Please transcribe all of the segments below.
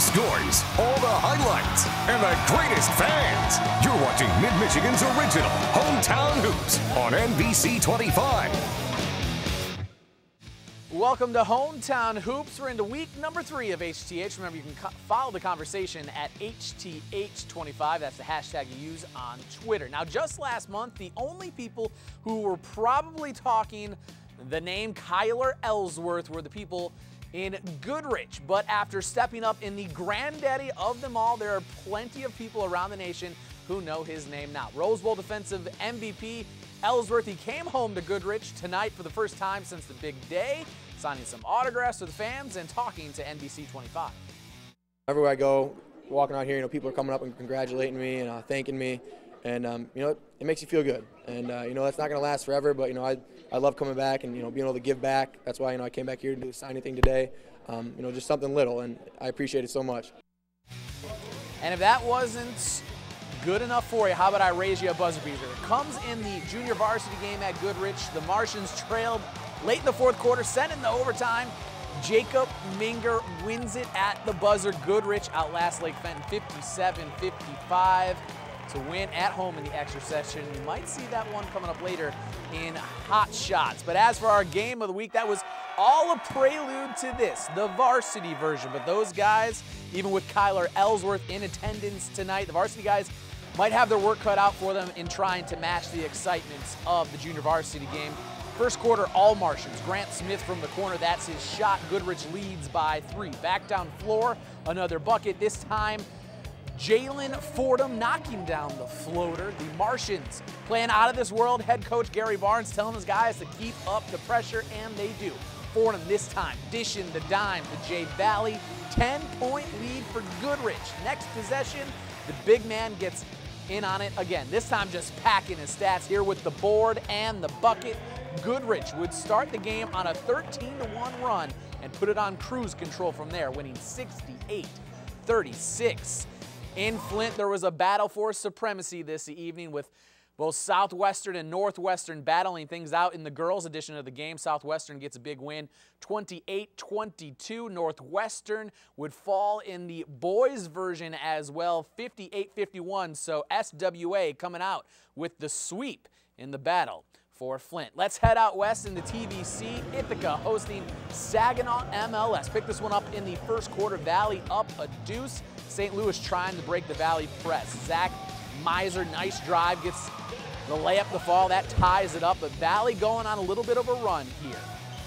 the stories, all the highlights, and the greatest fans. You're watching Mid-Michigan's original Hometown Hoops on NBC 25. Welcome to Hometown Hoops. We're into week number 3 of HTH. Remember, you can follow the conversation at HTH25. That's the hashtag you use on Twitter. Now, just last month, the only people who were probably talking the name Kyler Elsworth were the people in Goodrich. But after stepping up in the granddaddy of them all, there are plenty of people around the nation who know his name now. Rose Bowl defensive MVP Ellsworth, he came home to Goodrich tonight for the first time since the big day, signing some autographs with fans and talking to NBC 25. Everywhere I go, walking out here, people are coming up and congratulating me and thanking me, and it makes you feel good. And that's not going to last forever, but I love coming back and being able to give back. That's why I came back here to do the signing thing today. Just something little, and I appreciate it so much. And if that wasn't good enough for you, how about I raise you a buzzer beater? It comes in the junior varsity game at Goodrich. The Martians trailed late in the fourth quarter, sent into overtime. Jacob Minger wins it at the buzzer. Goodrich outlasts Lake Fenton 57-55 to win at home in the extra session. You might see that one coming up later in Hot Shots. But as for our game of the week, that was all a prelude to this, the varsity version. But those guys, even with Kyler Elsworth in attendance tonight, the varsity guys might have their work cut out for them in trying to match the excitement of the junior varsity game. First quarter, all Martians. Grant Smith from the corner, that's his shot. Goodrich leads by 3. Back down floor, another bucket. This time, Jalen Fordham knocking down the floater. The Martians playing out of this world. Head coach Gary Barnes telling his guys to keep up the pressure, and they do. Fordham this time dishing the dime to Jay Valley. 10-point lead for Goodrich. Next possession, the big man gets in on it again. This time just packing his stats here with the board and the bucket. Goodrich would start the game on a 13-1 run and put it on cruise control from there, winning 68-36. In Flint, there was a battle for supremacy this evening with both Southwestern and Northwestern battling things out in the girls' edition of the game. Southwestern gets a big win, 28-22. Northwestern would fall in the boys' version as well, 58-51. So SWA coming out with the sweep in the battle for Flint. Let's head out west in the TVC. Ithaca hosting Saginaw MLS. Pick this one up in the first quarter. Valley up a deuce. St. Louis trying to break the Valley press. Zach Miser, nice drive, gets the layup, the fall, that ties it up. But Valley going on a little bit of a run here.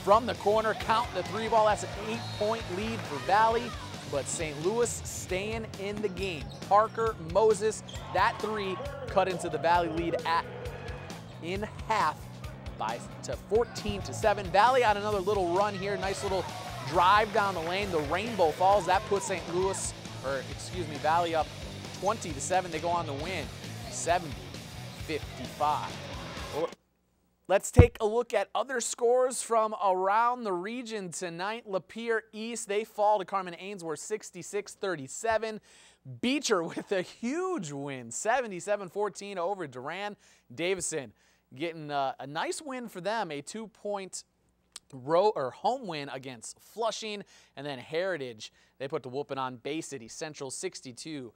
From the corner, count the 3 ball. That's an 8-point lead for Valley, but St. Louis staying in the game. Parker, Moses, that 3 cut into the Valley lead in half to 14-7. Valley on another little run here. Nice little drive down the lane. The rainbow falls. That puts Valley up 20-7. They go on to win 70-55. Well, let's take a look at other scores from around the region tonight. Lapeer East, they fall to Carmen Ainsworth 66-37. Beecher with a huge win, 77-14 over Duran. Davison getting a nice win for them, a 2-point home win against Flushing. And then Heritage, they put the whooping on Bay City Central 62-33.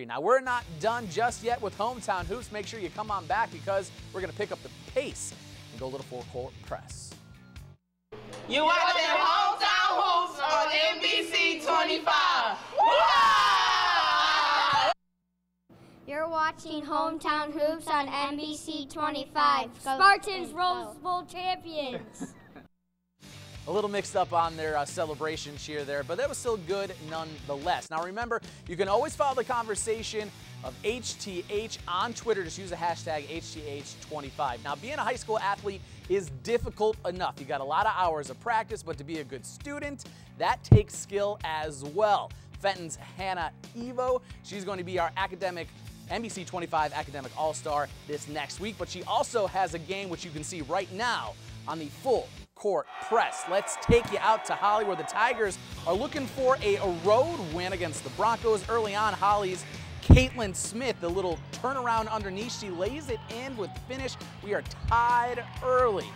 Now, we're not done just yet with Hometown Hoops. Make sure you come on back because we're going to pick up the pace and go a little full-court press. You watching Hometown Hoops on NBC 25. You're watching Hometown Hoops on NBC 25. Spartans Rose Bowl champions. A little mixed up on their celebration cheer there, but that was still good nonetheless. Now remember, you can always follow the conversation of HTH on Twitter. Just use the hashtag HTH25. Now, being a high school athlete is difficult enough. You got a lot of hours of practice, but to be a good student, that takes skill as well. Fenton's Hannah Evo, she's going to be our NBC 25 Academic All-Star this next week, but she also has a game which you can see right now on the full court press. Let's take you out to Holly, where the Tigers are looking for a road win against the Broncos. Early on, Holly's Caitlin Smith, the little turnaround underneath, she lays it in with the finish. We are tied early.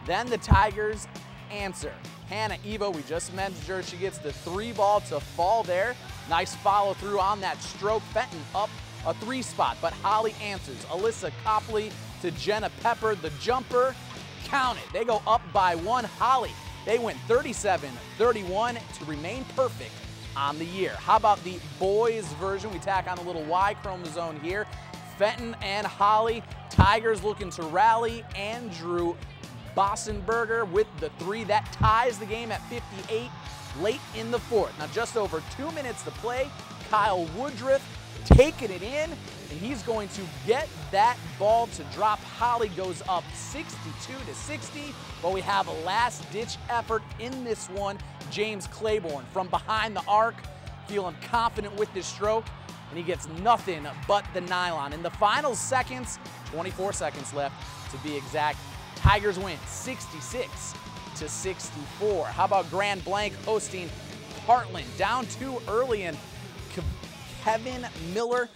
Then the Tigers answer. Hannah Evo, we just mentioned her. She gets the 3 ball to fall there. Nice follow through on that stroke. Fenton up a 3 spot, but Holly answers. Alyssa Copley to Jenna Pepper, the jumper. Count it. They go up by 1. Holly, they went 37-31 to remain perfect on the year. How about the boys version? We tack on a little Y chromosome here. Fenton and Holly, Tigers looking to rally. Andrew Bossenberger with the 3. That ties the game at 58 late in the 4th. Now just over 2 minutes to play. Kyle Woodruff taking it in, and he's going to get that ball to drop. Holly goes up 62-60, but we have a last-ditch effort in this one. James Claiborne from behind the arc, feeling confident with this stroke, and he gets nothing but the nylon. In the final seconds, 24 seconds left to be exact, Tigers win 66-64. How about Grand Blanc hosting Heartland? Down 2 early, and Kevin Miller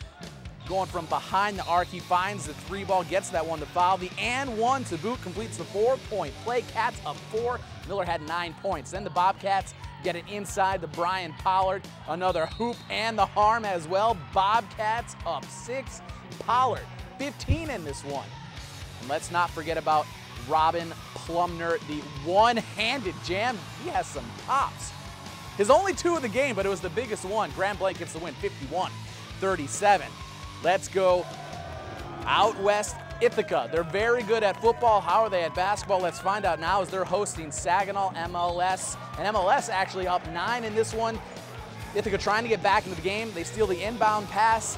going from behind the arc. He finds the 3 ball, gets that one to foul. The and 1 to boot, completes the 4-point play. Cats up 4. Miller had 9 points. Then the Bobcats get it inside to Brian Pollard. Another hoop and the harm as well. Bobcats up 6. Pollard 15 in this one. And let's not forget about Robin Plumner, the one-handed jam. He has some pops. His only 2 of the game, but it was the biggest one. Grand Blanc gets the win, 51-37. Let's go out west, Ithaca. They're very good at football. How are they at basketball? Let's find out now as they're hosting Saginaw MLS. And MLS actually up 9 in this one. Ithaca trying to get back into the game. They steal the inbound pass.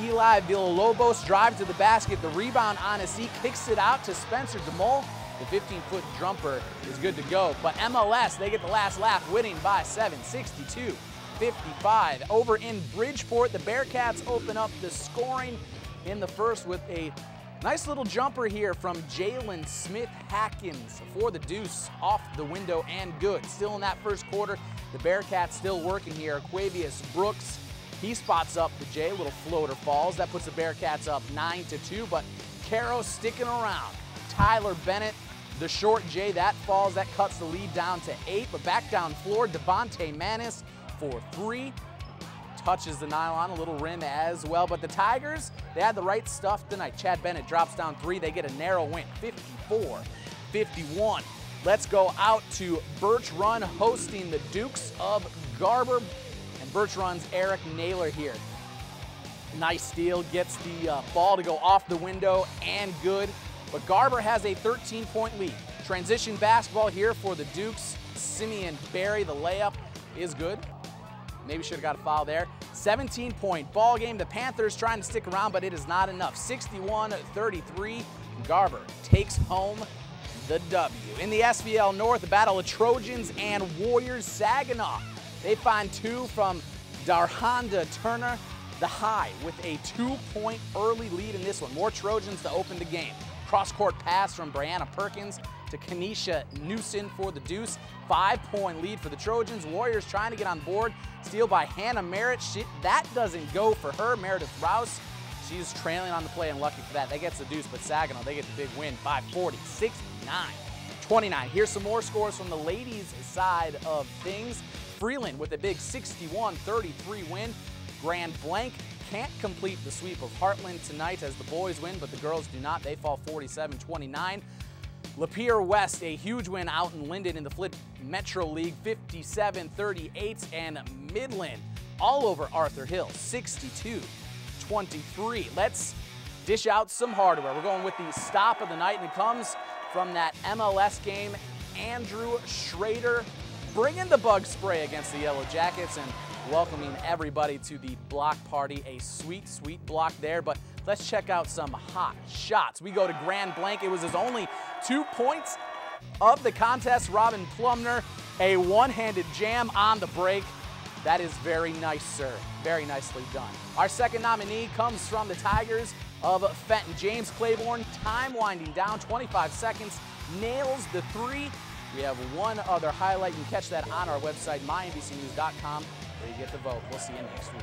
Eli Villalobos drives to the basket. The rebound on his seat, kicks it out to Spencer DeMole. The 15-foot jumper is good to go. But MLS, they get the last laugh, winning by 7, 62-55. Over in Bridgeport, the Bearcats open up the scoring in the first with a nice little jumper here from Jalen Smith-Hackins for the deuce, off the window and good. Still in that first quarter, the Bearcats still working here. Aquavius Brooks, he spots up the J, little floater falls. That puts the Bearcats up 9-2, but Caro sticking around. Tyler Bennett, the short J, that falls, that cuts the lead down to 8, but back down floor, Devontae Manis for 3. Touches the nylon, a little rim as well, but the Tigers, they had the right stuff tonight. Chad Bennett drops down 3, they get a narrow win, 54-51. Let's go out to Birch Run hosting the Dukes of Garber, and Birch Run's Eric Naylor here. Nice steal, gets the ball to go off the window and good. But Garber has a 13-point lead. Transition basketball here for the Dukes. Simeon Barry, the layup is good. Maybe should have got a foul there. 17-point ball game. The Panthers trying to stick around, but it is not enough. 61-33. Garber takes home the W. In the SVL North, the battle of Trojans and Warriors. Saginaw, they find 2 from Darhonda Turner. The High with a 2-point early lead in this one. More Trojans to open the game. Cross-court pass from Brianna Perkins to Kenesha Newson for the deuce. 5-point lead for the Trojans. Warriors trying to get on board. Steal by Hannah Merritt. That doesn't go for her. Meredith Rouse, she's trailing on the play and lucky for that. That gets the deuce, but Saginaw, they get the big win by 40, 69-29. Here's some more scores from the ladies' side of things. Freeland with a big 61-33 win. Grand Blanc can't complete the sweep of Heartland tonight as the boys win, but the girls do not. They fall 47-29. Lapeer West, a huge win out in Linden in the Flint Metro League, 57-38. And Midland all over Arthur Hill, 62-23. Let's dish out some hardware. We're going with the stop of the night, and it comes from that MLS game. Andrew Schrader bringing the bug spray against the Yellow Jackets and welcoming everybody to the block party. A sweet, sweet block there, but let's check out some hot shots. We go to Grand Blanc. It was his only 2 points of the contest. Robin Plumner, a one-handed jam on the break. That is very nice, sir. Very nicely done. Our second nominee comes from the Tigers of Fenton. James Claiborne, time winding down, 25 seconds, nails the 3. We have one other highlight. You can catch that on our website, mynbcnews.com, where you get the vote. We'll see you next week.